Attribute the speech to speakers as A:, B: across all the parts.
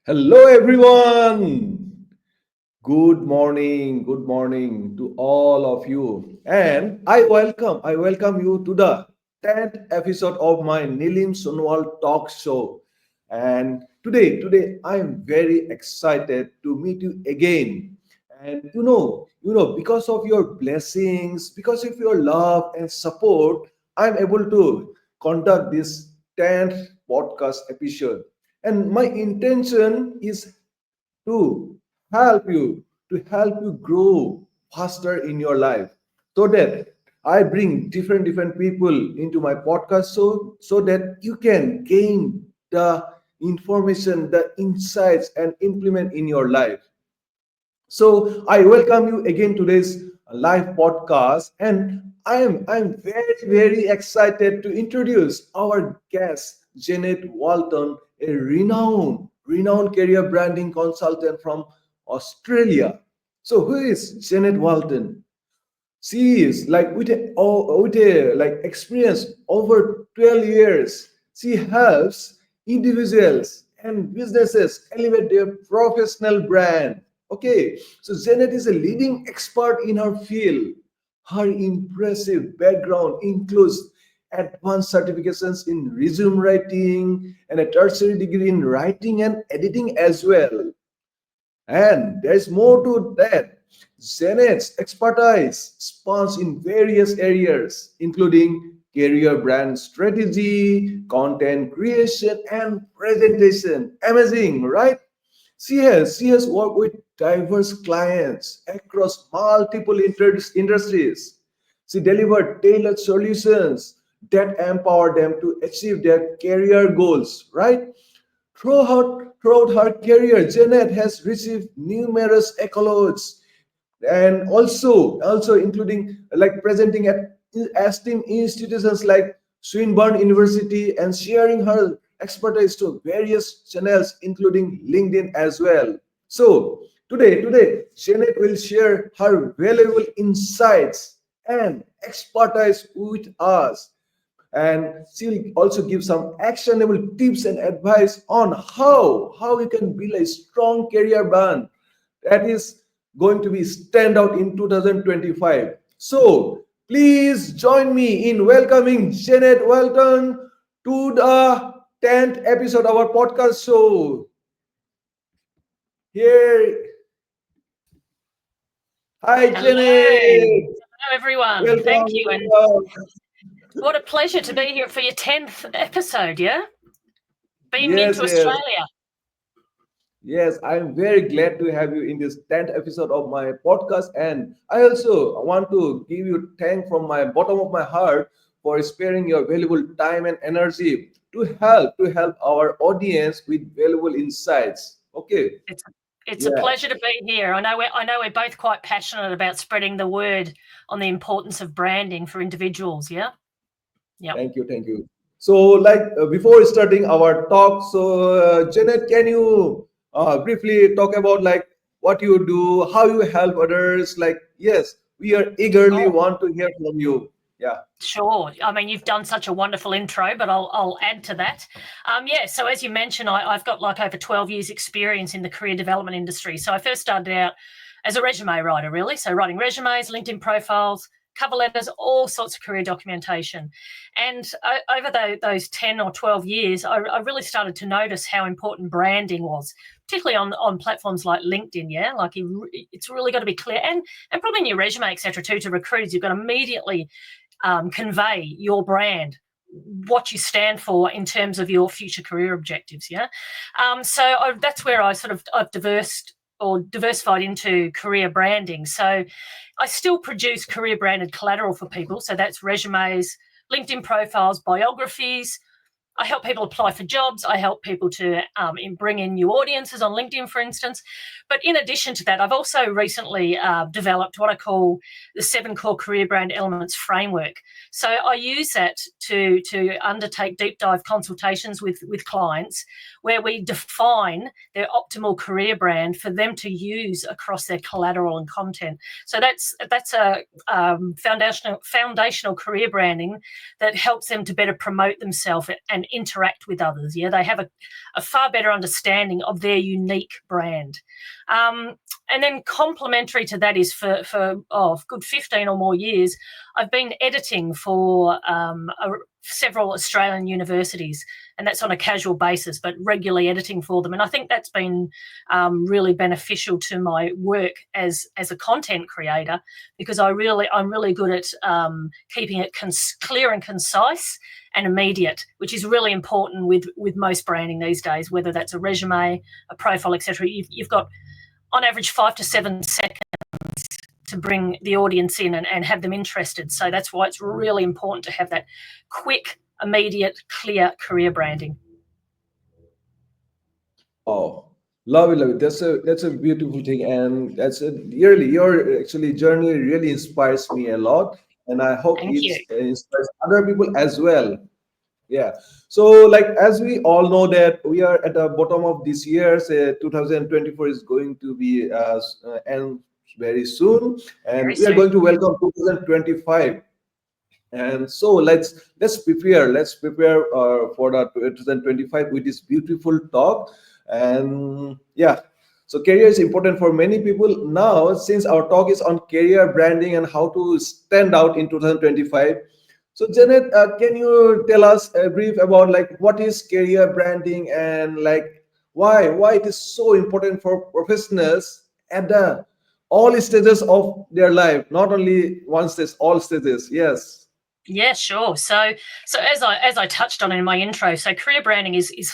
A: Hello, everyone. Good morning to all of you. And I welcome you to the 10th episode of my Nilim Sonowal talk show. And today, I'm very excited to meet you again. And because of your blessings, because of your love and support, I'm able to conduct this 10th podcast episode. And my intention is to help you grow faster in your life, so that I bring different people into my podcast, so that you can gain the information, the insights, and implement in your life. So I welcome you again to this live podcast, and I'm very excited to introduce our guest Janet Walton, a renowned career branding consultant from Australia. So who is Janet Walton? She is like with a experience over 12 years. She helps individuals and businesses elevate their professional brand. Okay, so Janet is a leading expert in her field. Her impressive background includes advanced certifications in resume writing and a tertiary degree in writing and editing as well. And there's more to that. Zenith's expertise spans in various areas, including career brand strategy, content creation, and presentation. Amazing, right? She has worked with diverse clients across multiple industries. She delivered tailored solutions that empower them to achieve their career goals, right? Throughout her career, Janet has received numerous accolades, and also including like presenting at esteemed institutions like Swinburne University, and sharing her expertise to various channels including LinkedIn as well. So today Janet will share her valuable insights and expertise with us, and she'll also give some actionable tips and advice on how you can build a strong career brand that is going to be stand out in 2025. So please join me in welcoming Janet Welton to the 10th episode of our podcast show. Here, hi
B: Hello.
A: Janet.
B: Hello, everyone. Thank
A: Welcome,
B: you. And
A: welcome.
B: what a pleasure to be here for your 10th episode, yeah? Beaming
A: Yes,
B: into
A: yes.
B: Australia.
A: Yes, I'm very glad to have you in this 10th episode of my podcast. And I also want to give you thank from my bottom of my heart for sparing your valuable time and energy to help our audience with valuable insights. Okay.
B: It's it's a
A: Yeah.
B: pleasure to be here. I know we're both quite passionate about spreading the word on the importance of branding for individuals, yeah? Yep.
A: Thank you. Thank you. So, like before starting our talk, so Janet, can you briefly talk about like what you do, how you help others? Like, yes, we are eagerly
B: Sure.
A: want to hear from you. Yeah.
B: Sure. I mean, you've done such a wonderful intro, but I'll add to that. Yeah. So as you mentioned, I've got like over 12 years experience in the career development industry. So I first started out as a resume writer, really. So writing resumes, LinkedIn profiles, cover letters, all sorts of career documentation. And over those 10 or 12 years, I really started to notice how important branding was, particularly on platforms like LinkedIn. Yeah. Like it's really got to be clear, and probably in your resume, etc., too, to recruiters, you've got to immediately convey your brand, what you stand for in terms of your future career objectives. Yeah. That's where I've diversified into career branding. So I still produce career branded collateral for people. So that's resumes, LinkedIn profiles, biographies. I help people apply for jobs. I help people to bring in new audiences on LinkedIn, for instance. But in addition to that, I've also recently developed what I call the 7 core career brand elements framework. So I use that to undertake deep dive consultations with clients where we define their optimal career brand for them to use across their collateral and content. So that's a foundational career branding that helps them to better promote themselves and interact with others. Yeah, they have a far better understanding of their unique brand. And then complementary to that is for good 15 or more years, I've been editing for several Australian universities, and that's on a casual basis, but regularly editing for them. And I think that's been really beneficial to my work as a content creator, because I'm really good at keeping it clear and concise and immediate, which is really important with most branding these days, whether that's a resume, a profile, etc. You've got on average 5 to 7 seconds to bring the audience in and have them interested. So that's why it's really important to have that quick, immediate, clear career branding.
A: Oh, love it, love it. That's a beautiful thing, and that's a really your actually journey really inspires me a lot, and I hope
B: Thank
A: it
B: you.
A: inspires other people as well. Yeah. So, like as we all know that we are at the bottom of this year, say 2024 is going to be end very soon,
B: Very
A: and we are
B: soon.
A: going to welcome 2025. And so let's prepare for the 2025 with this beautiful talk. And yeah, so career is important for many people now. Since our talk is on career branding and how to stand out in 2025, so Janet, can you tell us a brief about like what is career branding and like why it is so important for professionals at the all stages of their life, not only one stage, all stages. Yes.
B: Yeah, sure. So as I touched on in my intro, so career branding is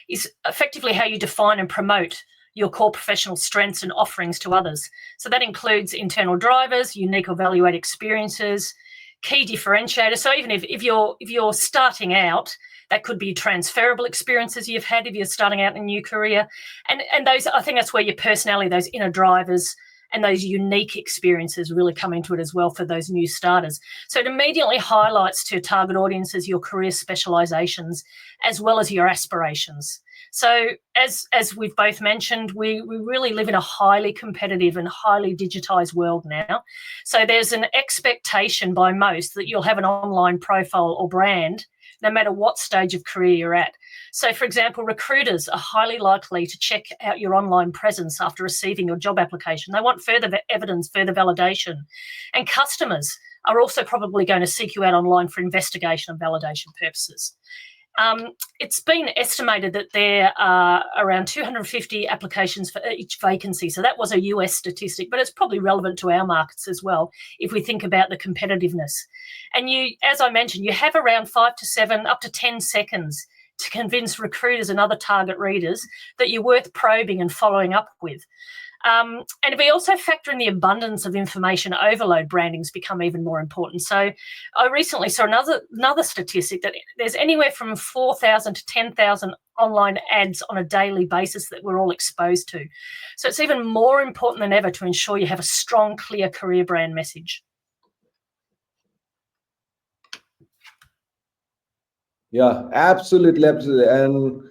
B: effectively how you define and promote your core professional strengths and offerings to others. So that includes internal drivers, unique or value-add experiences, key differentiators. So even if you're starting out, that could be transferable experiences you've had if you're starting out in a new career, and those, I think that's where your personality, those inner drivers, and those unique experiences really come into it as well for those new starters. So it immediately highlights to target audiences your career specializations as well as your aspirations. So as we've both mentioned, we really live in a highly competitive and highly digitized world now. So there's an expectation by most that you'll have an online profile or brand no matter what stage of career you're at. So, for example, recruiters are highly likely to check out your online presence after receiving your job application. They want further evidence, further validation. And customers are also probably going to seek you out online for investigation and validation purposes. It's been estimated that there are around 250 applications for each vacancy. So that was a US statistic, but it's probably relevant to our markets as well if we think about the competitiveness. And you, as I mentioned, you have around 5 to 7, up to 10 seconds to convince recruiters and other target readers that you're worth probing and following up with. And if we also factor in the abundance of information overload, branding's become even more important. So I recently saw another statistic that there's anywhere from 4,000 to 10,000 online ads on a daily basis that we're all exposed to. So it's even more important than ever to ensure you have a strong, clear career brand message.
A: Yeah, absolutely, absolutely. And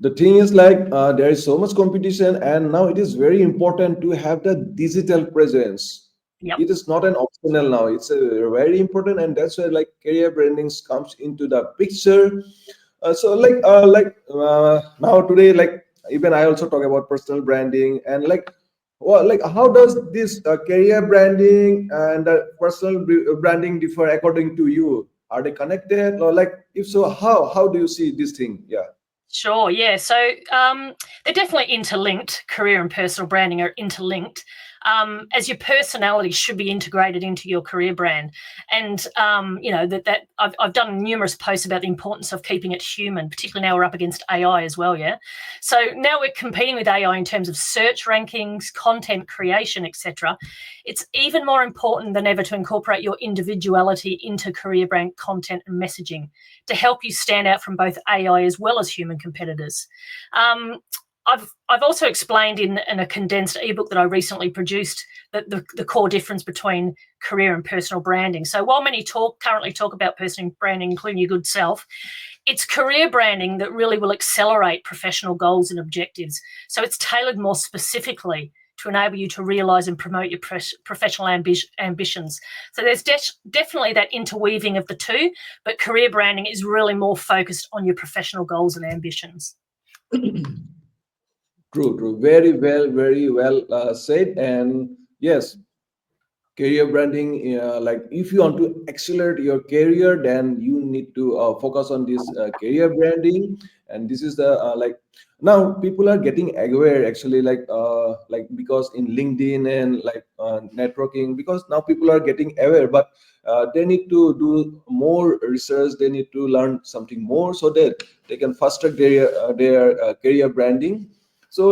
A: the thing is like there is so much competition, and now it is very important to have the digital presence.
B: Yep.
A: It is not an optional now. It's a very important, and that's where like career branding comes into the picture. Now today, like even I also talk about personal branding and like well, like how does this career branding and personal branding differ according to you? Are they connected, or like if so, how do you see this thing? Yeah.
B: Sure, yeah. So they're definitely interlinked. Career and personal branding are interlinked, as your personality should be integrated into your career brand. And that I've done numerous posts about the importance of keeping it human, particularly now we're up against AI as well. Yeah. So now we're competing with AI in terms of search rankings, content creation, etc. It's even more important than ever to incorporate your individuality into career brand content and messaging to help you stand out from both AI as well as human competitors. I've also explained in a condensed ebook that I recently produced that the core difference between career and personal branding. So while many currently talk about personal branding, including your good self, it's career branding that really will accelerate professional goals and objectives. So it's tailored more specifically to enable you to realise and promote your professional ambitions. So there's definitely that interweaving of the two, but career branding is really more focused on your professional goals and ambitions.
A: True, true. Very well said. And yes, career branding, like if you want to accelerate your career, then you need to focus on this career branding. And this is the like now people are getting aware actually, like because in LinkedIn and like networking, because now people are getting aware, but they need to do more research, they need to learn something more so that they can faster their career branding. So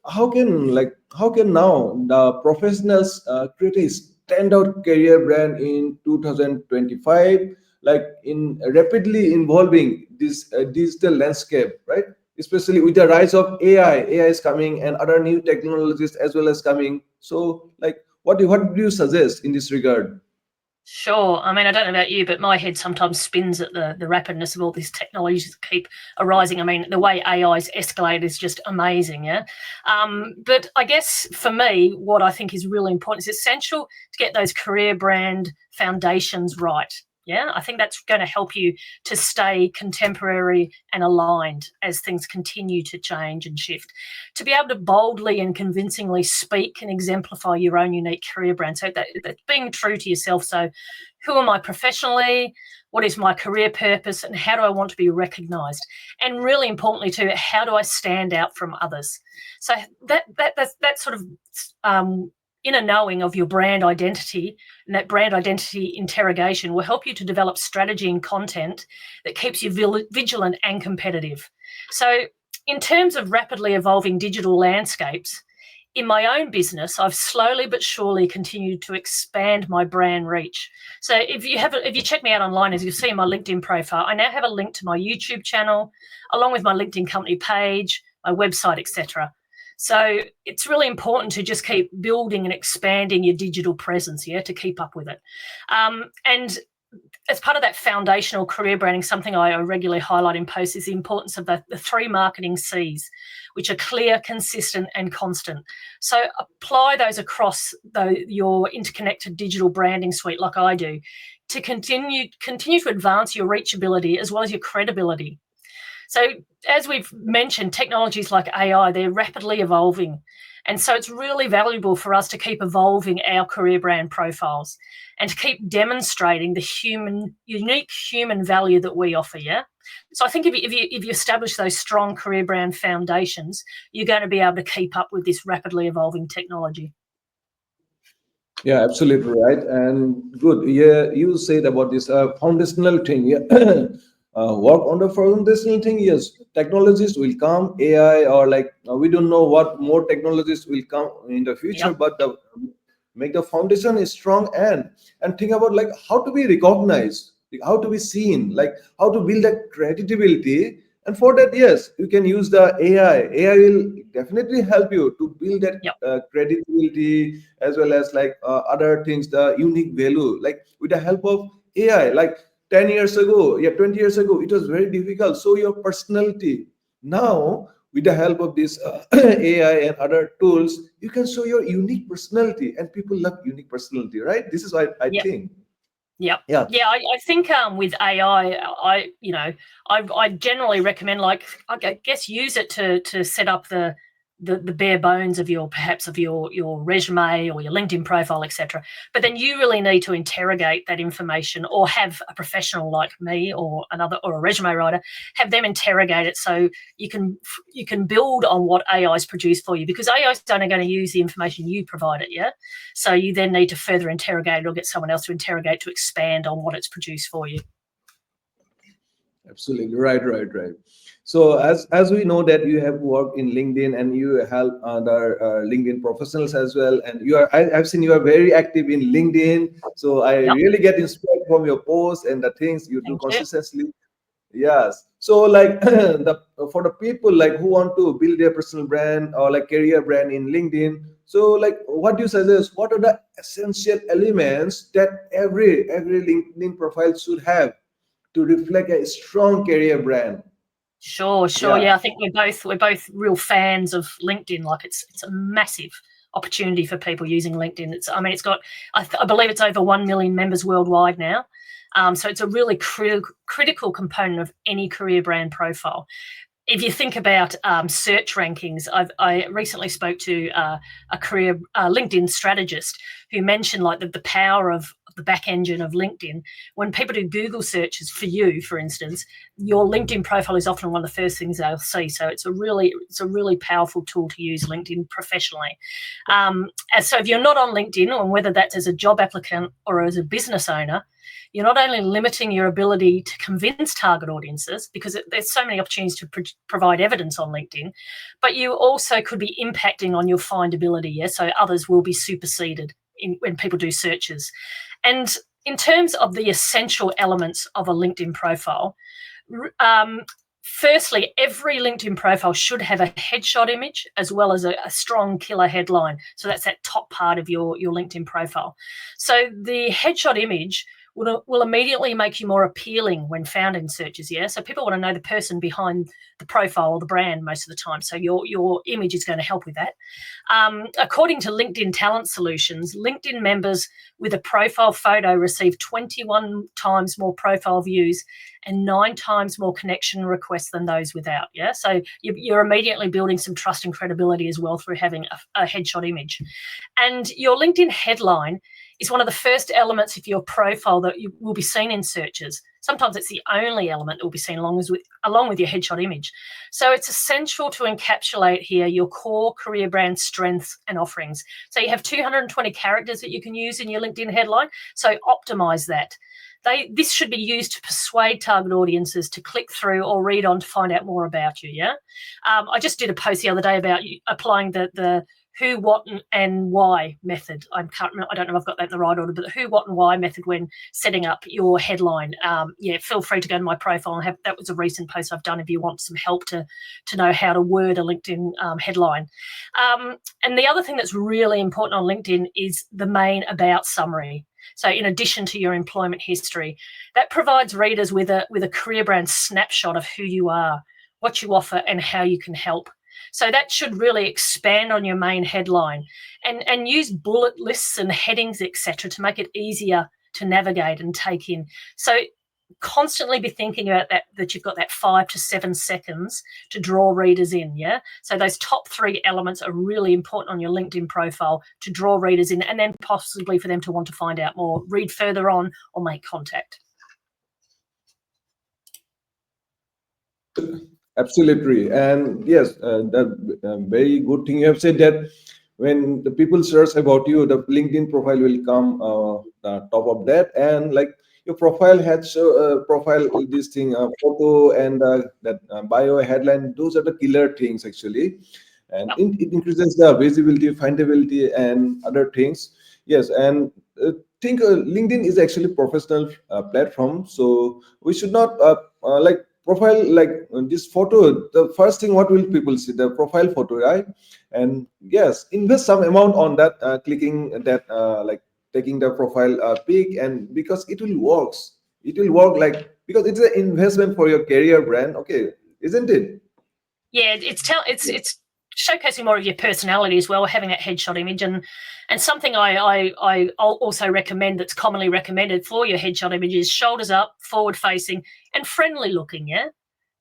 A: how can now the professionals create a standout career brand in 2025, like in rapidly evolving this digital landscape, right? Especially with the rise of AI is coming and other new technologies as well as coming. So like what do you suggest in this regard?
B: Sure. I mean, I don't know about you, but my head sometimes spins at the rapidness of all these technologies that keep arising. I mean, the way AI's escalate is just amazing, yeah? But I guess for me, what I think is really important is essential to get those career brand foundations right. Yeah, I think that's going to help you to stay contemporary and aligned as things continue to change and shift. To be able to boldly and convincingly speak and exemplify your own unique career brand. So that's being true to yourself. So, who am I professionally? What is my career purpose? And how do I want to be recognised? And really importantly, too, how do I stand out from others? So that sort of inner knowing of your brand identity and that brand identity interrogation will help you to develop strategy and content that keeps you vigilant and competitive. So, in terms of rapidly evolving digital landscapes, in my own business, I've slowly but surely continued to expand my brand reach. So if you check me out online, as you'll see in my LinkedIn profile, I now have a link to my YouTube channel, along with my LinkedIn company page, my website, etc. So it's really important to just keep building and expanding your digital presence, yeah, to keep up with it. And as part of that foundational career branding, something I regularly highlight in posts is the importance of the three marketing C's, which are clear, consistent, and constant. So apply those across your interconnected digital branding suite, like I do, to continue to advance your reachability as well as your credibility. So as we've mentioned, technologies like AI, they're rapidly evolving. And so it's really valuable for us to keep evolving our career brand profiles and to keep demonstrating the unique human value that we offer, yeah? So I think if you establish those strong career brand foundations, you're going to be able to keep up with this rapidly evolving technology.
A: Yeah, absolutely right. And good. Yeah, you said about this foundational thing. Yeah, work on the foundational thing. Yes, technologies will come, AI or like we don't know what more technologies will come in the future,
B: Yep.
A: but the make the foundation is strong and think about like how to be recognized, like, how to be seen, like how to build that credibility. And for that, yes, you can use the AI will definitely help you to build that
B: Yep.
A: credibility as well as like other things, the unique value, like with the help of AI. Like 10 years ago, yeah, 20 years ago, it was very difficult, so your personality. Now with the help of this AI and other tools, you can show your unique personality, and people love unique personality, right? This is what I
B: Yep.
A: think.
B: Yep.
A: Yeah.
B: Yeah, I think with AI, I generally recommend, like, I guess, use it to set up the bare bones of your resume or your LinkedIn profile, etc. But then you really need to interrogate that information, or have a professional like me or a resume writer have them interrogate it, so you can build on what AI's produced for you, because AI is only going to use the information you provide it, yeah. So you then need to further interrogate it or get someone else to interrogate to expand on what it's produced for you.
A: Absolutely right. So as we know that you have worked in LinkedIn and you help other LinkedIn professionals as well, and I've seen you are very active in LinkedIn. So I
B: Yep.
A: really get inspired from your posts and the things you do
B: Thank you.
A: consistently. Yes. So like the for the people like who want to build their personal brand or like career brand in LinkedIn. So like what do you suggest? What are the essential elements that every LinkedIn profile should have to reflect a strong career brand?
B: Sure, sure.
A: Yeah.
B: Yeah, I think we're both real fans of LinkedIn. Like it's a massive opportunity for people using LinkedIn. It's got I believe it's over 1 million members worldwide now. So it's a really critical component of any career brand profile. If you think about search rankings, I recently spoke to a career LinkedIn strategist who mentioned like the power of the back engine of LinkedIn. When people do Google searches for you, for instance, your LinkedIn profile is often one of the first things they'll see. So it's a really powerful tool to use LinkedIn professionally. And so if you're not on LinkedIn, or whether that's as a job applicant or as a business owner, you're not only limiting your ability to convince target audiences because there's so many opportunities to provide evidence on LinkedIn, but you also could be impacting on your findability. Yeah, so others will be superseded when people do searches. And in terms of the essential elements of a LinkedIn profile, um, firstly, every LinkedIn profile should have a headshot image as well as a strong killer headline. So that's that top part of your LinkedIn profile. So the headshot image will immediately make you more appealing when found in searches. Yeah, so people want to know the person behind the profile or the brand most of the time. So your image is going to help with that. According to LinkedIn Talent Solutions, LinkedIn members with a profile photo receive 21 times more profile views and 9 times more connection requests than those without. Yeah, so you're immediately building some trust and credibility as well through having a headshot image. And your LinkedIn headline is one of the first elements of your profile that you will be seen in searches. Sometimes it's the only element that will be seen along with your headshot image. So it's essential to encapsulate here your core career brand strengths and offerings. So you have 220 characters that you can use in your LinkedIn headline. So optimize that. This should be used to persuade target audiences to click through or read on to find out more about you. Yeah, I just did a post the other day about applying the who, what, and why method. I can't remember. I don't know if I've got that in the right order, but the who, what, and why method when setting up your headline. Yeah, feel free to go to my profile and have that was a recent post I've done if you want some help to know how to word a LinkedIn headline. And the other thing that's really important on LinkedIn is the main about summary. So in addition to your employment history, that provides readers with a career brand snapshot of who you are, what you offer, and how you can help. So that should really expand on your main headline and use bullet lists and headings, etc., to make it easier to navigate and take in. So constantly be thinking about that you've got that 5 to 7 seconds to draw readers in. Yeah, so those top 3 elements are really important on your LinkedIn profile to draw readers in, and then possibly for them to want to find out more, read further on, or make contact.
A: Absolutely. And yes, that very good thing you have said that when the people search about you, the LinkedIn profile will come the top of that. And like your profile had profile this thing, photo and that bio headline, those are the killer things actually. And
B: Yep.
A: it increases the visibility, findability, and other things. Yes, and think LinkedIn is actually professional platform, so we should not like profile like this photo. The first thing what will people see, the profile photo, right? And yes, invest some amount on that, clicking that, like taking the profile pic, and because it will work like because it's an investment for your career brand, okay, isn't it?
B: Yeah, it's showcasing more of your personality as well, having that headshot image, and something I also recommend that's commonly recommended for your headshot image is shoulders up, forward facing, and friendly looking. Yeah,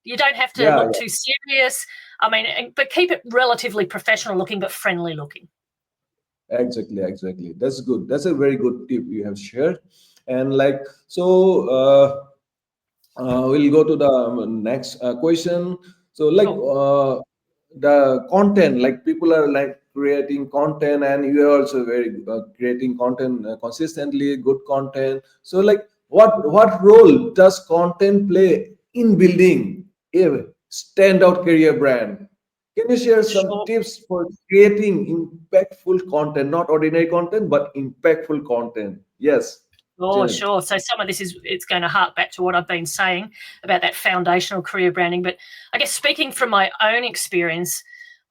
B: you don't have to
A: Yeah,
B: look too serious. But keep it relatively professional looking, but friendly looking.
A: exactly, exactly. That's good. That's a very good tip you have shared. And like so, we'll go to the next question. So, like
B: Cool.
A: the content, like people are like creating content, and you are also very creating content consistently, good content. So, like, what role does content play in building a standout career brand? Can you share some
B: Sure.
A: tips for creating impactful content, not ordinary content, but impactful content? Yes.
B: Oh,
A: Janet.
B: sure. So some of this it's going to hark back to what I've been saying about that foundational career branding. But I guess speaking from my own experience,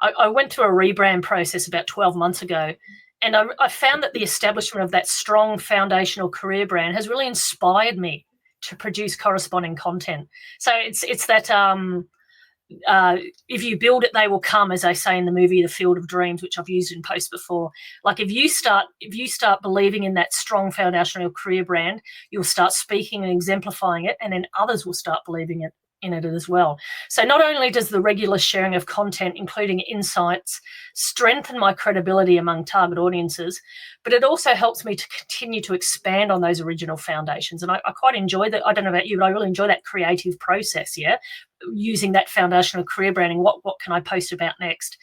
B: I went through a rebrand process about 12 months ago, and I found that the establishment of that strong foundational career brand has really inspired me to produce corresponding content. So it's that if you build it, they will come, as they say in the movie The Field of Dreams, which I've used in posts before. Like if you start believing in that strong foundational career brand, you'll start speaking and exemplifying it, and then others will start believing in it as well. So not only does the regular sharing of content, including insights, strengthen my credibility among target audiences, but it also helps me to continue to expand on those original foundations. And I quite enjoy that. I don't know about you, but I really enjoy that creative process, yeah, using that foundational career branding. What can I post about next?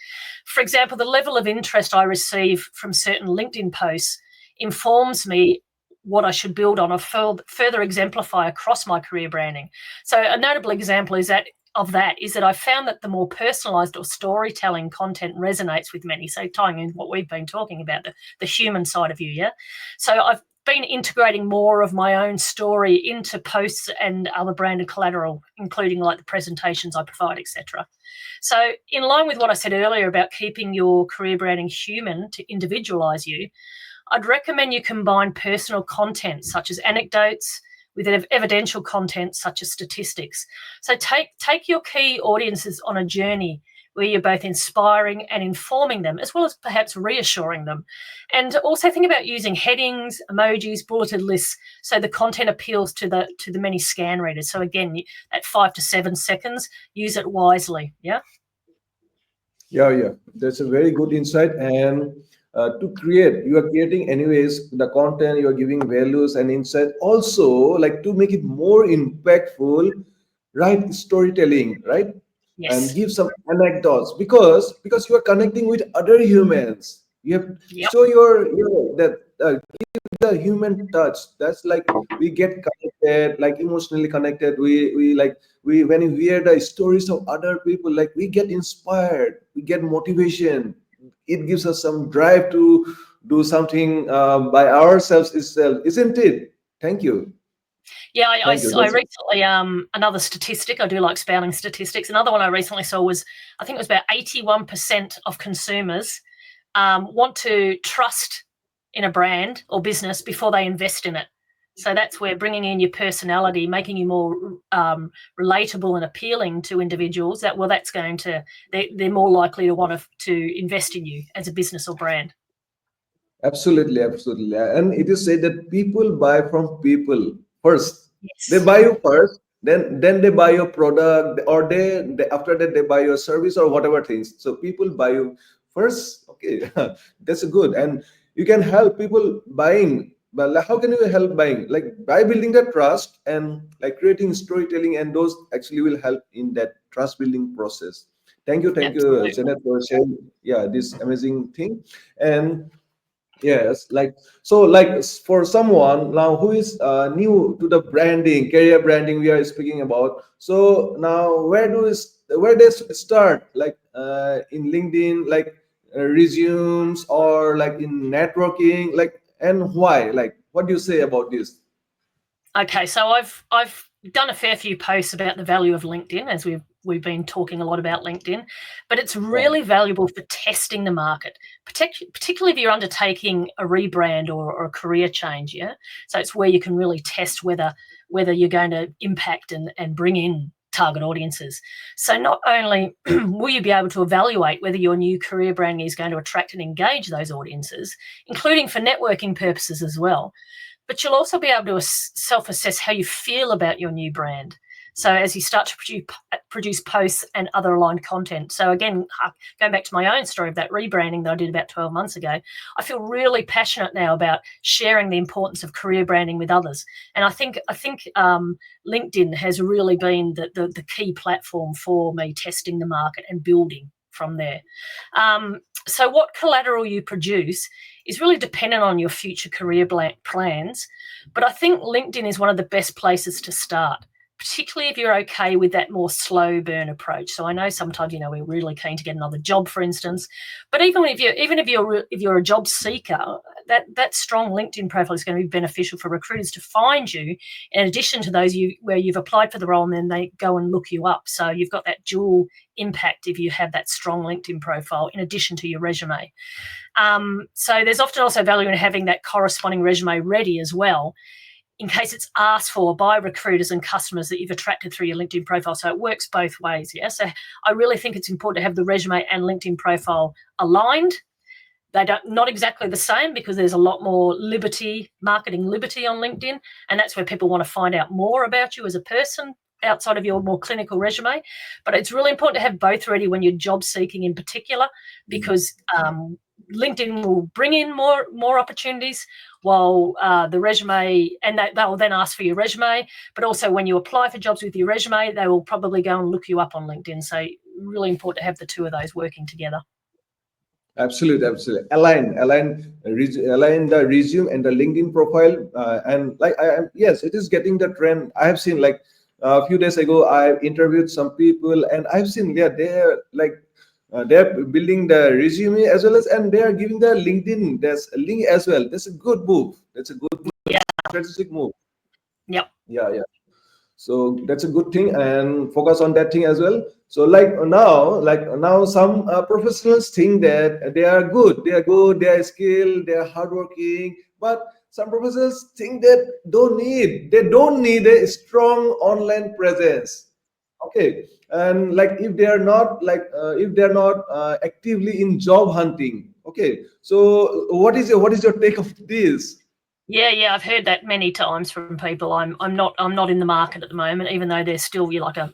B: For example, the level of interest I receive from certain LinkedIn posts informs me what I should build on or further exemplify across my career branding. So a notable example is that I found that the more personalized or storytelling content resonates with many. So tying in what we've been talking about, the human side of you, yeah? So I've been integrating more of my own story into posts and other branded collateral, including like the presentations I provide, etc. So in line with what I said earlier about keeping your career branding human to individualize you, I'd recommend you combine personal content such as anecdotes with evidential content such as statistics. So take your key audiences on a journey where you're both inspiring and informing them, as well as perhaps reassuring them. And also think about using headings, emojis, bulleted lists, so the content appeals to the many scan readers. So again, at 5 to 7 seconds, use it wisely. Yeah.
A: Yeah, that's a very good insight. And to create, you are creating anyways the content, you are giving values and insight. Also, like to make it more impactful, write storytelling, right? And
B: Yes.
A: give some anecdotes because you are connecting with other humans. You have
B: Yep.
A: show your that the human touch. That's like we get connected, like emotionally connected. We like we when we hear the stories of other people, like we get inspired, we get motivation. It gives us some drive to do something by ourselves itself, isn't it? Thank you.
B: Yeah,
A: Thank you.
B: I
A: That's
B: recently another statistic. I do like spouting statistics. Another one I recently saw was I think it was about 81% of consumers want to trust in a brand or business before they invest in it. So that's where bringing in your personality, making you more relatable and appealing to individuals. That's going to they're more likely to want to invest in you as a business or brand.
A: absolutely, absolutely. And it is said that people buy from people first. They
B: Yes.
A: buy you first, then they buy your product, or they after that they buy your service or whatever things. So people buy you first. Okay, that's good. And you can help people buying. But like, how can you help buying? Like by building that trust and like creating storytelling, and those actually will help in that trust building process. Thank you,
B: Absolutely.
A: Janet, for sharing. Yeah, this amazing thing. And yes, like so, like for someone now who is new to the branding, career branding we are speaking about. So now, where they start? Like in LinkedIn, like resumes, or like in networking, like and why? Like, what do you say about this?
B: Okay, so I've done a fair few posts about the value of LinkedIn, as we've been talking a lot about LinkedIn, but it's
A: Yeah,
B: really valuable for testing the market, particularly if you're undertaking a rebrand or a career change. Yeah, so it's where you can really test whether you're going to impact and bring in target audiences. So not only will you be able to evaluate whether your new career branding is going to attract and engage those audiences, including for networking purposes as well, but you'll also be able to self-assess how you feel about your new brand. So as you start to produce posts and other aligned content. So again, going back to my own story of that rebranding that I did about 12 months ago, I feel really passionate now about sharing the importance of career branding with others. And I think LinkedIn has really been the key platform for me testing the market and building from there. So what collateral you produce is really dependent on your future career plans. But I think LinkedIn is one of the best places to start, particularly if you're okay with that more slow burn approach. So I know sometimes, we're really keen to get another job, for instance, but even if you're a job seeker, that strong LinkedIn profile is going to be beneficial for recruiters to find you, in addition to those where you've applied for the role and then they go and look you up. So you've got that dual impact if you have that strong LinkedIn profile in addition to your resume. So there's often also value in having that corresponding resume ready as well, in case it's asked for by recruiters and customers that you've attracted through your LinkedIn profile. So it works both ways. Yeah. So I really think it's important to have the resume and LinkedIn profile aligned. They not exactly the same, because there's a lot more marketing liberty on LinkedIn. And that's where people want to find out more about you as a person outside of your more clinical resume. But it's really important to have both ready when you're job seeking in particular, because LinkedIn will bring in more opportunities, while the resume, and they'll then ask for your resume, but also when you apply for jobs with your resume, they will probably go and look you up on LinkedIn. So really important to have the two of those working together.
A: Absolutely. Align the resume and the LinkedIn profile, and yes, it is getting the trend. I have seen, like, a few days ago, I interviewed some people, and I've seen they're building the resume as well as, and they are giving the LinkedIn. There's a link as well. That's a good move.
B: Yeah.
A: Strategic move.
B: Yep.
A: Yeah. So that's a good thing, and focus on that thing as well. So like now some professionals think that they are good, they are skilled, they are hardworking, but some professionals think that they don't need a strong online presence. Okay. And like, if they're not actively in job hunting. Okay. So what is your take of this?
B: Yeah, I've heard that many times from people. I'm not in the market at the moment, even though there's still like a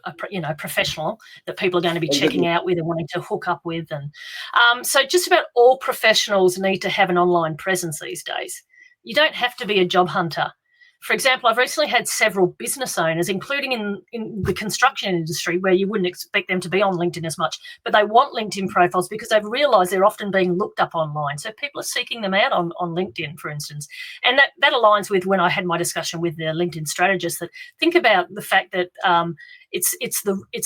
B: professional that people are going to be
A: Exactly.
B: checking out with and wanting to hook up with. And so just about all professionals need to have an online presence these days. You don't have to be a job hunter. For example, I've recently had several business owners, including in the construction industry, where you wouldn't expect them to be on LinkedIn as much, but they want LinkedIn profiles because they've realised they're often being looked up online. So people are seeking them out on LinkedIn, for instance. And that aligns with when I had my discussion with the LinkedIn strategist, that think about the fact that it's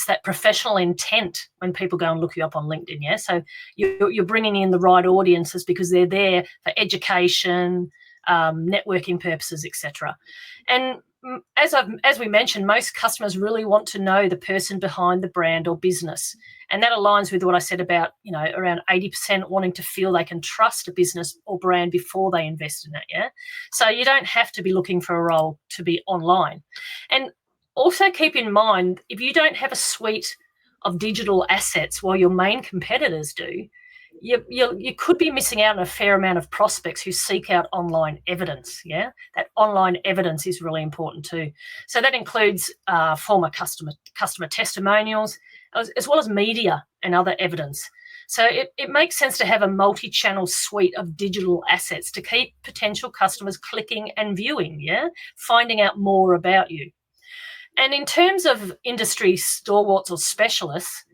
B: that professional intent when people go and look you up on LinkedIn. Yeah, so you're bringing in the right audiences because they're there for education, networking purposes, etc. And as we mentioned, most customers really want to know the person behind the brand or business, and that aligns with what I said about around 80% wanting to feel they can trust a business or brand before they invest in it. Yeah, so you don't have to be looking for a role to be online. And also keep in mind, if you don't have a suite of digital assets while your main competitors do, you could be missing out on a fair amount of prospects who seek out online evidence. Yeah, that online evidence is really important too. So that includes former customer testimonials, as well as media and other evidence. So it makes sense to have a multi-channel suite of digital assets to keep potential customers clicking and viewing, yeah, finding out more about you. And in terms of industry stalwarts or specialists,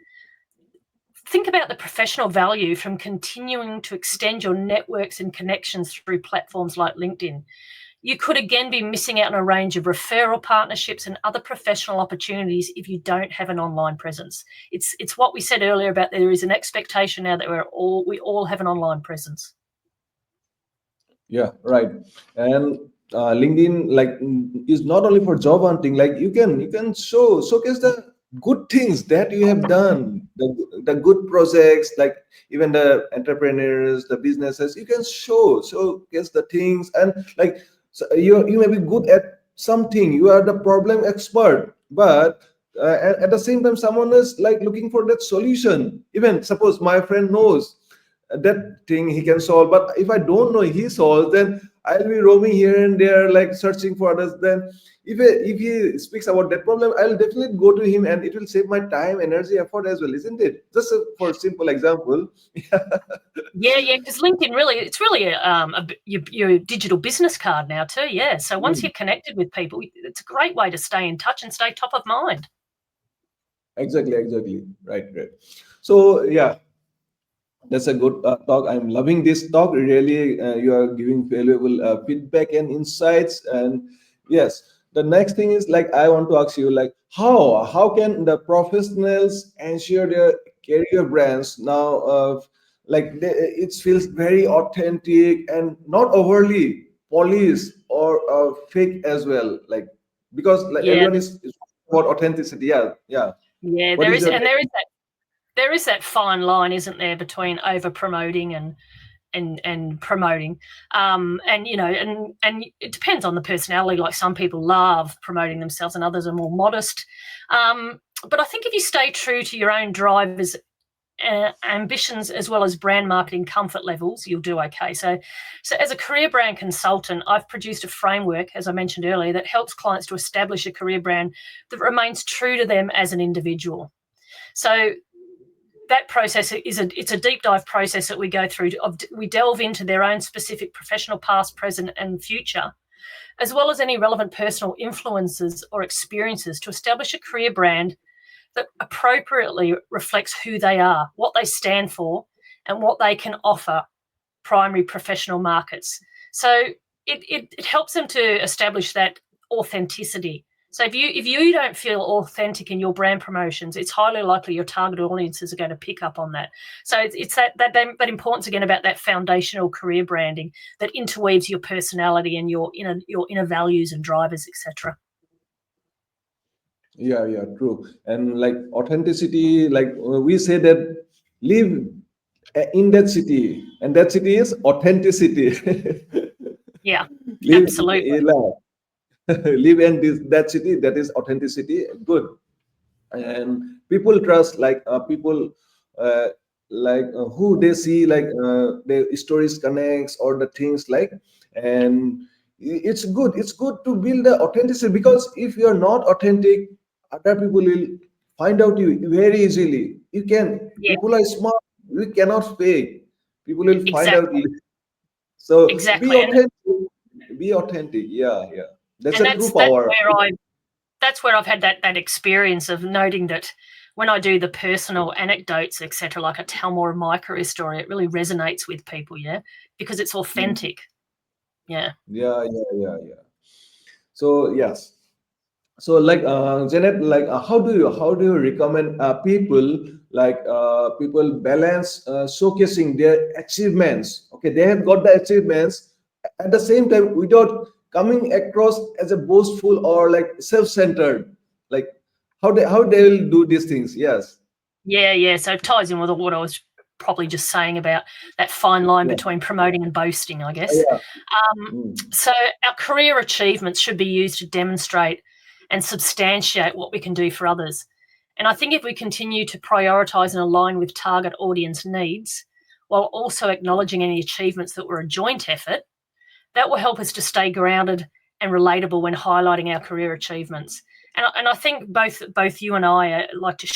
B: think about the professional value from continuing to extend your networks and connections through platforms like LinkedIn. You could again be missing out on a range of referral partnerships and other professional opportunities if you don't have an online presence. It's what we said earlier about there is an expectation now that we all have an online presence.
A: Yeah, right. And LinkedIn, is not only for job hunting. Like, you can showcase the good things that you have done, the good projects, like even the entrepreneurs, the businesses. You can showcase the things, and like, so you may be good at something. You are the problem expert, but at the same time, someone is like looking for that solution. Even suppose my friend knows that thing he can solve, but if I don't know he solves, then I'll be roaming here and there, like searching for others. Then if he speaks about that problem, I'll definitely go to him, and it will save my time, energy, effort as well, isn't it? Just for simple example.
B: Yeah, because LinkedIn it's really your digital business card now too. Yeah, so once you're connected with people, it's a great way to stay in touch and stay top of mind.
A: Exactly. Right. So yeah, that's a good talk. I'm loving this talk. Really, you are giving valuable feedback and insights. And yes, The next thing is like I want to ask you like how can the professionals ensure their career brands now like it feels very authentic and not overly polished or fake as well, like because like
B: Yeah,
A: everyone is about authenticity. Yeah, yeah.
B: yeah,
A: What
B: there
A: is
B: is,
A: your
B: and
A: take?
B: there is that fine line, isn't there, between over promoting and promoting, and and it depends on the personality. Like some people love promoting themselves, and others are more modest. But I think if you stay true to your own drivers, ambitions, as well as brand marketing comfort levels, you'll do okay. So as a career brand consultant, I've produced a framework, as I mentioned earlier, that helps clients to establish a career brand that remains true to them as an individual. So that process it's a deep dive process that we go through. We delve into their own specific professional past, present, and future, as well as any relevant personal influences or experiences to establish a career brand that appropriately reflects who they are, what they stand for, and what they can offer primary professional markets. So it helps them to establish that authenticity. So if you don't feel authentic in your brand promotions, it's highly likely your target audiences are going to pick up on that. So it's that importance again about that foundational career branding that interweaves your personality and your inner values and drivers, etc.
A: Yeah, yeah, true. And like authenticity, like we say that live in that city, and that city is authenticity.
B: Yeah,
A: live,
B: absolutely.
A: live in that city, that is authenticity. Good. And people trust like people uh, who they see like the stories connects or the things like, and it's good to build the authenticity, because if you are not authentic, other people will find out you very easily. You can,
B: Yeah,
A: people are smart, we cannot fake, people will find out.
B: exactly,
A: So be
B: exactly.
A: authentic, be authentic. Yeah, yeah, that's
B: And
A: a true power.
B: that's where I've had that experience of noting that when I do the personal anecdotes, etc., like I tell more of my career story, it really resonates with people, yeah, because it's
A: Mm.
B: authentic. Yeah.
A: Yeah, yeah, yeah, yeah. So yes. So like Janet, like how do you recommend people like people balance showcasing their achievements? Okay, they have got the achievements at the same time without coming across as a boastful or like self-centered. Like how they will do these things? Yes.
B: Yeah, yeah. So it ties in with what I was probably just saying about that fine line
A: Yeah.
B: between promoting and boasting, I guess.
A: Yeah.
B: Um,
A: Mm.
B: so our career achievements should be used to demonstrate and substantiate what we can do for others. And I think if we continue to prioritise and align with target audience needs, while also acknowledging any achievements that were a joint effort, that will help us to stay grounded and relatable when highlighting our career achievements. And I think both you and I like to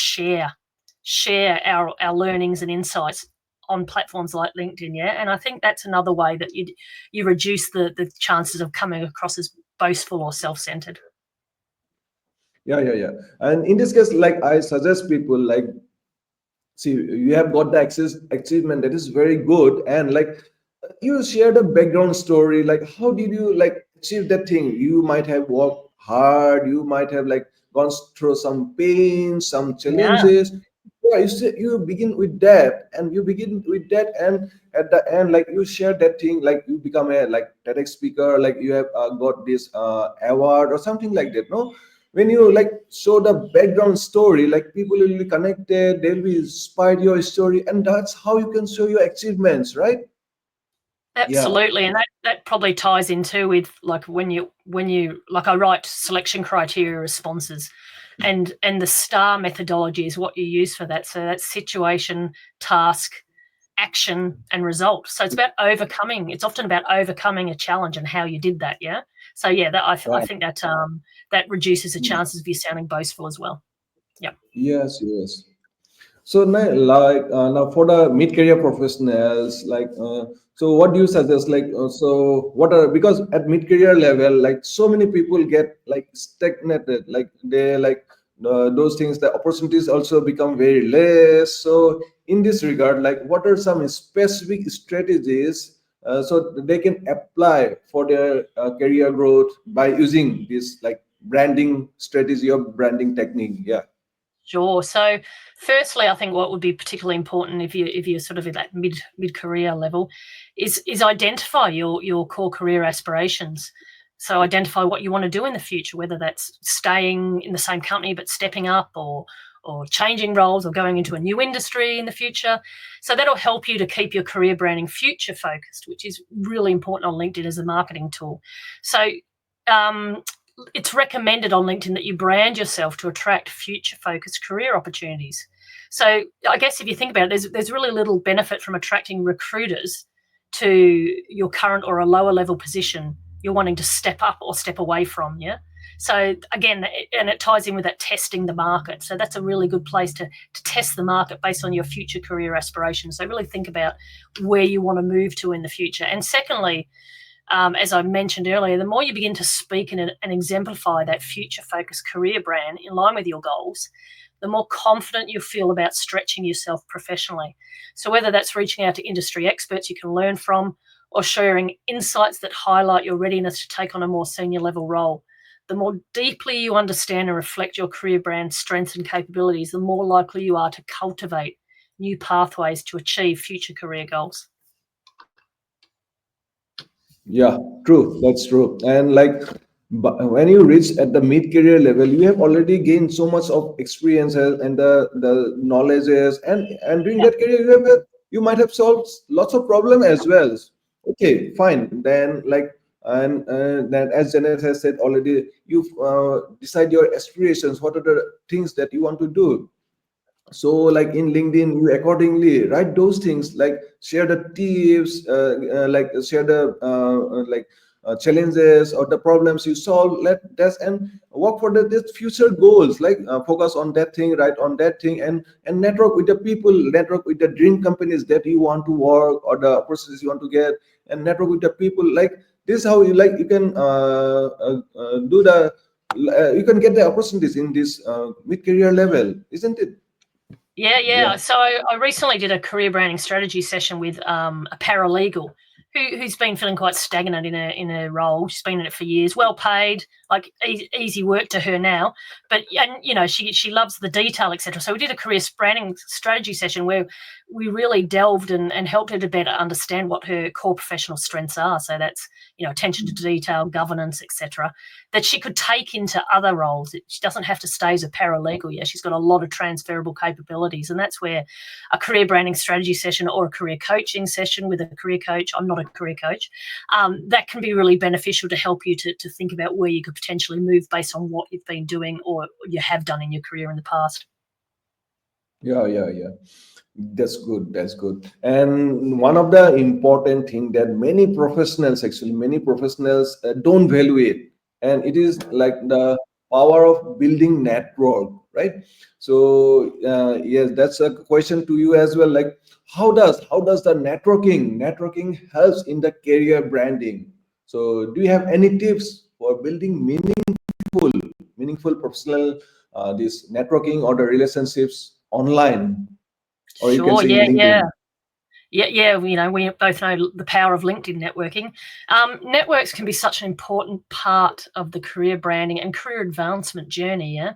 B: share our learnings and insights on platforms like LinkedIn, yeah. And I think that's another way that you reduce the chances of coming across as boastful or self-centered.
A: Yeah, yeah, yeah. And in this case, like I suggest people like, see, you have got the access achievement, that is very good, and like you share the background story, like how did you like achieve that thing? You might have worked hard, you might have like gone through some pain, some
B: Yeah,
A: challenges. Yeah, you begin with that, and you begin with that, and at the end like you share that thing, like you become a like TEDx speaker, like you have got this award or something like that, no? When you like show the background story, like people will be connected, they'll be inspired your story, and that's how you can show your achievements, right? Yeah,
B: absolutely. And that probably ties into with like when you like I write selection criteria responses, and the STAR methodology is what you use for that. So that's situation, task, action, and result. So it's about overcoming. It's often about overcoming a challenge and how you did that. Yeah. So yeah, I
A: yeah.
B: think that reduces the chances of you sounding boastful as well. Yep.
A: Yes, yes. So now, like now for the mid-career professionals, like so, what do you suggest? Like, so what are, because at mid-career level, like so many people get like stagnated, like they like those things. The opportunities also become very less. So in this regard, like, what are some specific strategies so they can apply for their career growth by using this like branding strategy or branding technique. Yeah.
B: Sure. So, firstly, I think what would be particularly important if you're sort of at that mid career level, is identify your core career aspirations. So identify what you want to do in the future, whether that's staying in the same company but stepping up, or changing roles, or going into a new industry in the future. So that'll help you to keep your career branding future focused, which is really important on LinkedIn as a marketing tool. So um, it's recommended on LinkedIn that you brand yourself to attract future focused career opportunities. So I guess if you think about it, there's really little benefit from attracting recruiters to your current or a lower level position you're wanting to step up or step away from. Yeah. So again, and it ties in with that testing the market. So that's a really good place to test the market based on your future career aspirations. So really think about where you want to move to in the future. And secondly, as I mentioned earlier, the more you begin to speak and exemplify that future-focused career brand in line with your goals, the more confident you feel about stretching yourself professionally. So whether that's reaching out to industry experts you can learn from, or sharing insights that highlight your readiness to take on a more senior level role, the more deeply you understand and reflect your career brand's strengths and capabilities, the more likely you are to cultivate new pathways to achieve future career goals.
A: Yeah, true. That's true. And like, but when you reach at the mid-career level, you have already gained so much of experiences and the knowledges, and during
B: Yeah.
A: that career, you might have solved lots of problem as well. Okay, fine. Then like, and then as Janet has said already, you decide your aspirations. What are the things that you want to do? So like in LinkedIn, you accordingly write those things, like share the tips, like share the challenges or the problems you solve, let that's and work for the future goals, like focus on that thing, write on that thing, and network with the people, network with the dream companies that you want to work or the opportunities you want to get, and network with the people. Like this is how you can do the you can get the opportunities in this mid-career level, isn't it?
B: Yeah.
A: Yeah.
B: So I recently did a career branding strategy session with a paralegal who's been feeling quite stagnant in a role. She's been in it for years, well paid, like easy work to her now. But and she loves the detail, etc. So we did a career branding strategy session where we really delved and helped her to better understand what her core professional strengths are. So that's attention to detail, governance, etc. That she could take into other roles. She doesn't have to stay as a paralegal. Yeah, she's got a lot of transferable capabilities, and that's where a career branding strategy session or a career coaching session with a career coach. I'm not a career coach. That can be really beneficial to help you to think about where you could potentially move based on what you've been doing or you have done in your career in the past.
A: Yeah. That's good. That's good. And one of the important thing that many professionals don't value it, and it is like the power of building network, right? So yes, that's a question to you as well. Like, how does the networking helps in the career branding? So, do you have any tips for building meaningful professional this networking or the relationships online, or you can
B: Sure.
A: say in
B: Yeah.
A: LinkedIn?
B: Yeah, we both know the power of LinkedIn networking. Networks can be such an important part of the career branding and career advancement journey. Yeah,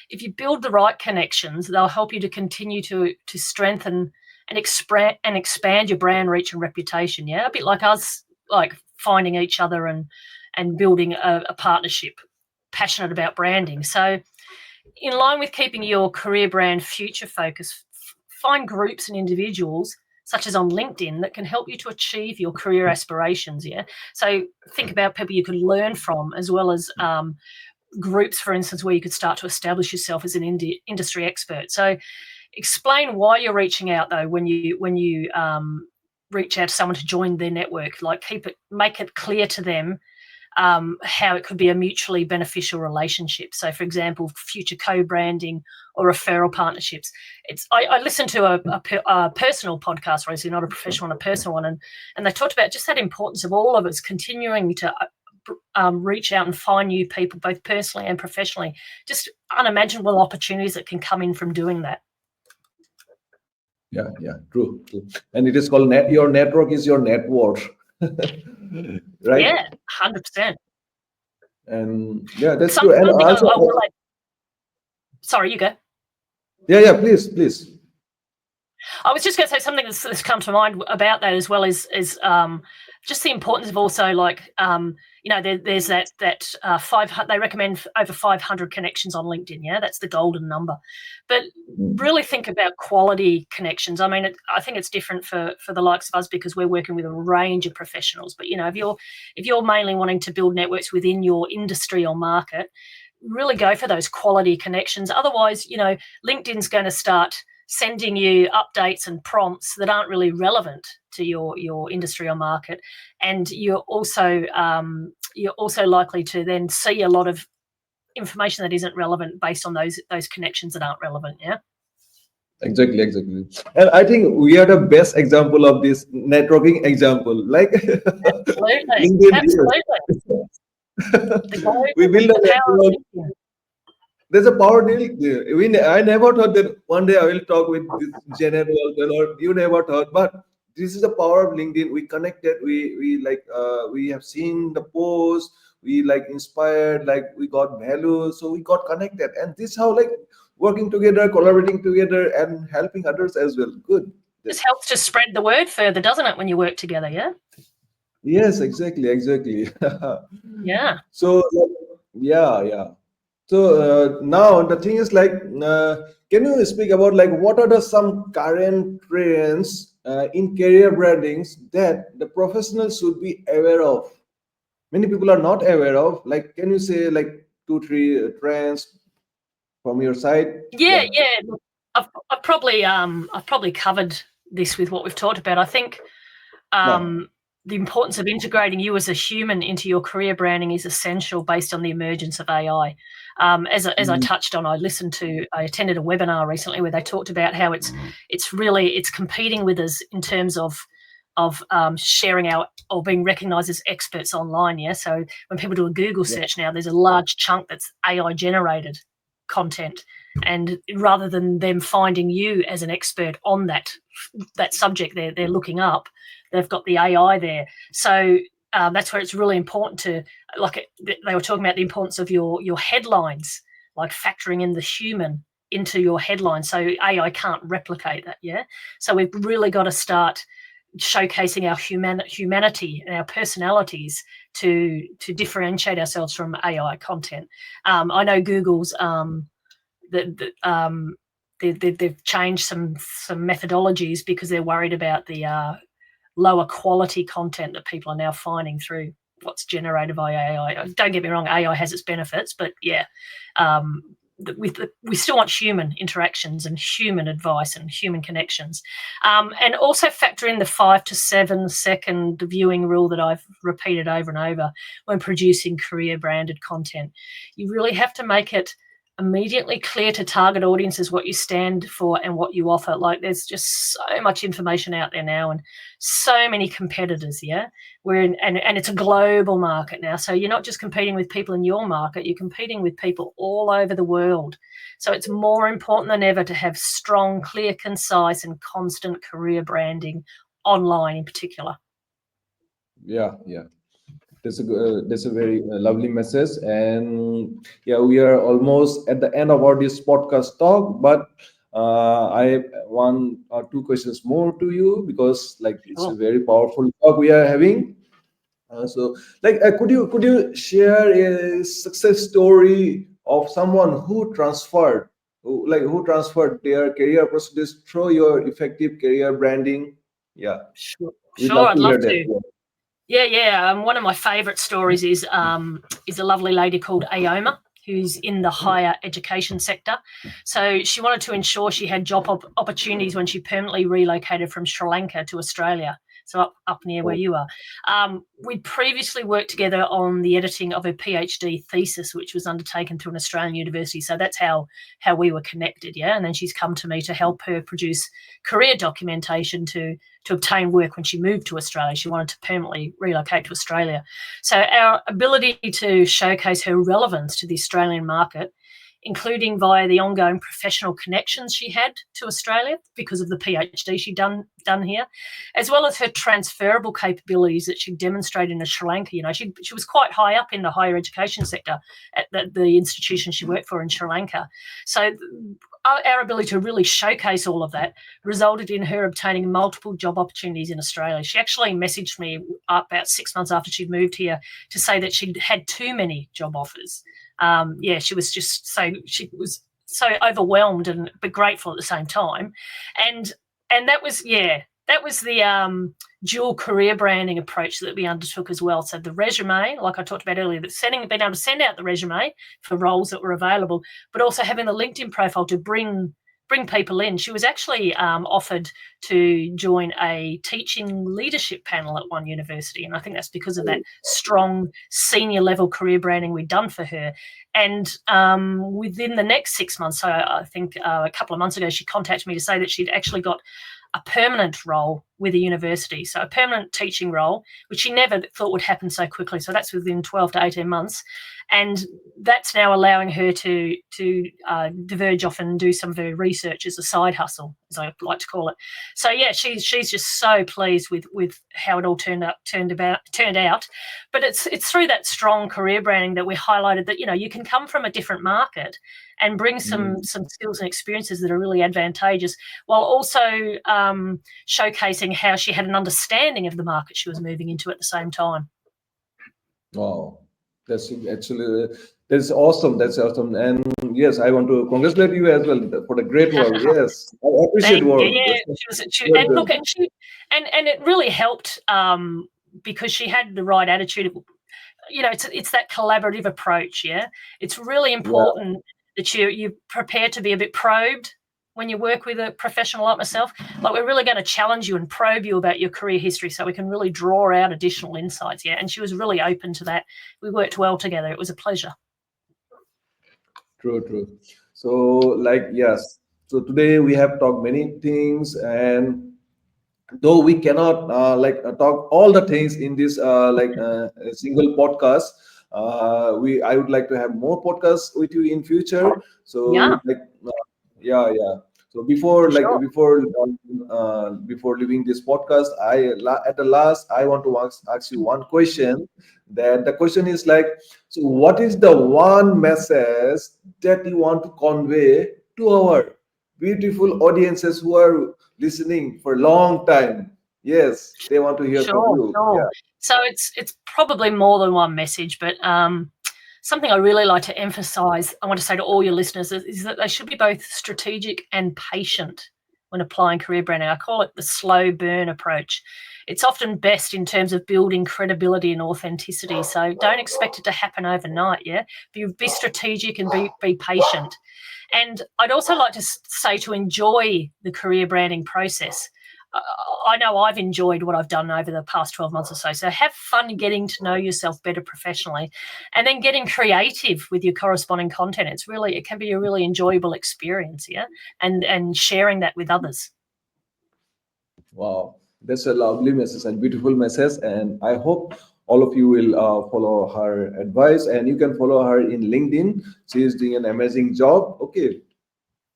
B: if you build the right connections, they'll help you to continue to strengthen and expand your brand reach and reputation. Yeah, a bit like us, like finding each other and building a partnership, passionate about branding. So, in line with keeping your career brand future focused, find groups and individuals such as on LinkedIn that can help you to achieve your career aspirations. Yeah. So think about people you could learn from, as well as groups, for instance, where you could start to establish yourself as an industry expert. So explain why you're reaching out, though, when you reach out to someone to join their network. Like make it clear to them how it could be a mutually beneficial relationship. So, for example, future co-branding or referral partnerships. I listened to a personal podcast recently, not a professional one, a personal one, and they talked about just that importance of all of us continuing to reach out and find new people, both personally and professionally. Just unimaginable opportunities that can come in from doing that.
A: Yeah, true. And it is called your network is your net worth. Right?
B: Yeah, 100%.
A: And yeah, that's true. And
B: Something
A: also,
B: I will like. Sorry, you go.
A: yeah, please, please.
B: I was just going to say something that's come to mind about that as well is just the importance of also like there's that 500. They recommend over 500 connections on LinkedIn. Yeah, that's the golden number. But really think about quality connections. I mean, I think it's different for the likes of us because we're working with a range of professionals. But if you're mainly wanting to build networks within your industry or market, really go for those quality connections. Otherwise, LinkedIn's going to start sending you updates and prompts that aren't really relevant to your industry or market, and you're also likely to then see a lot of information that isn't relevant based on those connections that aren't relevant. Yeah,
A: Exactly, exactly. And I think we are the best example of this networking example. Like
B: absolutely,
A: LinkedIn,
B: absolutely.
A: yes.
B: The
A: We
B: global,
A: build a
B: the power of
A: network.
B: LinkedIn.
A: There's a power deal there. I never thought that one day I will talk with this general, or you never thought, but this is the power of LinkedIn. We connected, we have seen the post, we like inspired, like we got value, so we got connected, and this how like working together, collaborating together, and helping others as well. Good.
B: Just helps to spread the word further, doesn't it, when you work together? Yeah,
A: Yes, exactly, exactly.
B: yeah.
A: So yeah, yeah. So now the thing is like, can you speak about like what are the some current trends in career brandings that the professionals should be aware of? Many people are not aware of. Like, can you say like two, three trends from your side?
B: Yeah,
A: Yeah,
B: yeah. Look, I've probably covered this with what we've talked about. I think
A: no.
B: um, the importance of integrating you as a human into your career branding is essential based on the emergence of AI. As I
A: Mm,
B: touched on, I attended a webinar recently where they talked about how it's competing with us in terms of sharing our or being recognised as experts online. Yeah, so when people do a Google
A: yeah,
B: search now, there's a large chunk that's AI generated content, and rather than them finding you as an expert on that subject they're looking up, they've got the AI there. So that's where it's really important to, like they were talking about the importance of your headlines, like factoring in the human into your headlines. So AI can't replicate that. Yeah. So we've really got to start showcasing our humanity and our personalities to differentiate ourselves from AI content. I know Google's they've changed some methodologies because they're worried about the lower quality content that people are now finding through what's generated by AI. Don't get me wrong, AI has its benefits, but yeah, um, we still want human interactions and human advice and human connections, and also factor in the 5 to 7 second viewing rule that I've repeated over and over when producing career branded content. You really have to make it immediately clear to target audiences what you stand for and what you offer. Like there's just so much information out there now and so many competitors. Yeah, and it's a global market now, so you're not just competing with people in your market, you're competing with people all over the world. So it's more important than ever to have strong, clear, concise and constant career branding online in particular.
A: yeah, yeah. That's a very lovely message, and yeah, we are almost at the end of our this podcast talk. But I have one or two questions more to you because like it's a
B: Cool.
A: very powerful talk we are having. So, like, could you share a success story of someone who transferred their career process through your effective career branding? Yeah,
B: Sure,
A: we'd
B: sure,
A: love
B: I'd
A: to
B: love
A: hear that.
B: to. Yeah, yeah. One of my favourite stories is a lovely lady called Aoma, who's in the higher education sector. So she wanted to ensure she had job opportunities when she permanently relocated from Sri Lanka to Australia. So up near where
A: Oh,
B: you are. We'd previously worked together on the editing of her PhD thesis, which was undertaken through an Australian university. So that's how we were connected. Yeah, and then she's come to me to help her produce career documentation to obtain work when she moved to Australia. She wanted to permanently relocate to Australia. So our ability to showcase her relevance to the Australian market including via the ongoing professional connections she had to Australia because of the PhD she'd done here, as well as her transferable capabilities that she demonstrated in Sri Lanka. She was quite high up in the higher education sector at the institution she worked for in Sri Lanka. So our ability to really showcase all of that resulted in her obtaining multiple job opportunities in Australia. She actually messaged me about 6 months after she'd moved here to say that she'd had too many job offers. She was so overwhelmed but grateful at the same time, and that was the dual career branding approach that we undertook as well. So the resume, like I talked about earlier, being able to send out the resume for roles that were available, but also having the LinkedIn profile to bring people in. She was actually offered to join a teaching leadership panel at one university, and I think that's because of that strong senior level career branding we'd done for her. And within the next 6 months, so I think a couple of months ago, she contacted me to say that she'd actually got a permanent role with a university, so a permanent teaching role, which she never thought would happen so quickly. So that's within 12 to 18 months. And that's now allowing her to diverge off and do some of her research as a side hustle, as I like to call it. So yeah, she's just so pleased with how it all turned out. But it's through that strong career branding that we highlighted that you can come from a different market and bring some skills and experiences that are really advantageous, while also showcasing how she had an understanding of the market she was moving into at the same time.
A: Wow, that's actually that's awesome. That's awesome. And yes, I want to congratulate you as well for the great work. Yes, I appreciate
B: Thank
A: work.
B: you. Yeah, and it really helped because she had the right attitude. It's that collaborative approach. Yeah, it's really important that you prepare to be a bit probed when you work with a professional like myself. Like, we're really going to challenge you and probe you about your career history so we can really draw out additional insights. Yeah, and she was really open to that. We worked well together. It was a pleasure.
A: True. So, yes. So today we have talked many things, and though we cannot talk all the things in this a single podcast, I would like to have more podcasts with you in future. So
B: Yeah.
A: yeah. So before
B: Sure.
A: before leaving this podcast, at the last I want to ask you one question. That the question is so what is the one message that you want to convey to our beautiful audiences who are listening for a long time? Yes, they want to hear from
B: Sure.
A: you.
B: Sure.
A: Yeah.
B: So it's probably more than one message, but something I really like to emphasize, I want to say to all your listeners, is that they should be both strategic and patient when applying career branding. I call it the slow burn approach. It's often best in terms of building credibility and authenticity. So don't expect it to happen overnight. Yeah, be strategic and be patient. And I'd also like to say to enjoy the career branding process. I know I've enjoyed what I've done over the past 12 months or so. So have fun getting to know yourself better professionally, and then getting creative with your corresponding content. It can be a really enjoyable experience, yeah, and sharing that with others.
A: Wow, that's a lovely message and beautiful message. And I hope all of you will follow her advice, and you can follow her in LinkedIn. She is doing an amazing job. Okay.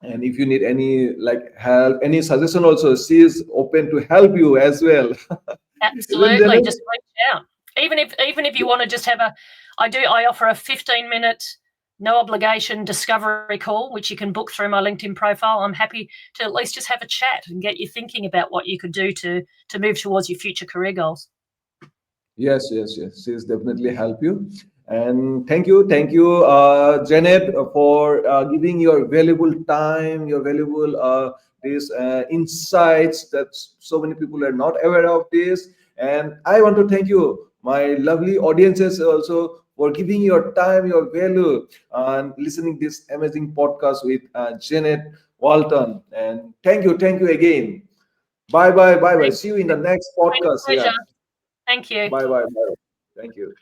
A: And if you need any help, any suggestion also, she is open to help you as well. Isn't
B: Absolutely,
A: Janet?
B: just reach out. Even if you want to just have I offer a 15-minute no obligation discovery call, which you can book through my LinkedIn profile. I'm happy to at least just have a chat and get you thinking about what you could do to move towards your future career goals.
A: Yes. She is definitely help you. And thank you, Janet, for giving your valuable time, your valuable these insights that so many people are not aware of this. And I want to thank you, my lovely audiences, also for giving your time, your value, and listening this amazing podcast with Janet Walton. And thank you again. Bye.
B: Thank
A: See you in the next
B: you.
A: podcast. Yeah.
B: Pleasure. Thank you.
A: Bye. Thank you.